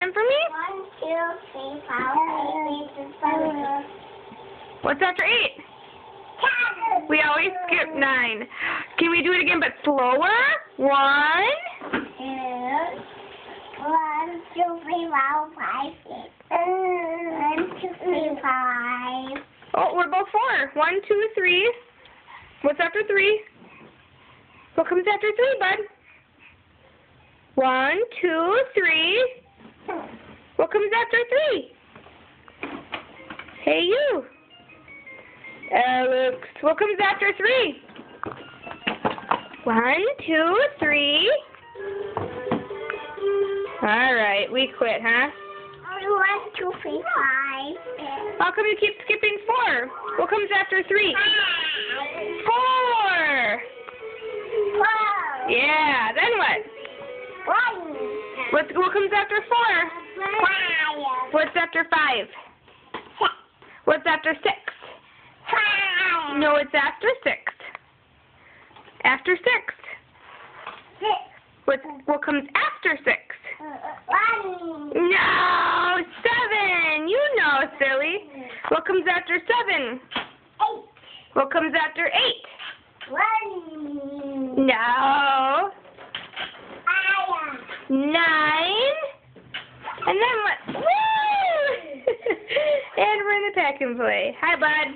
And for me? 1, 2, 3, 4, 5, 6, 7. What's after 8? 10. We always skip 9. Can we do it again but slower? 1. 1, 2, 3, 4, 5, 6. 1, 2, 3, 5. Oh, what about 4? 1, 2, 3. What's after 3? What comes after 3, bud? 1, 2, 3. What comes after 3? Hey, you. Alex. What comes after 3? 1, 2, 3. All right, we quit, huh? 1, 2, 3, 5. How come you keep skipping 4? What comes after 3? 4. 4. Yeah, then what? 1. What comes after 4? 5. What's after 5? 6. What's after 6? 5. No, it's after 6. After 6. 6. What comes after 6? 1. No, 7. You know, silly. What comes after 7? 8. What comes after 8? 1. No. 9. And then what? Woo! And we're in the pack and play. Hi, bud.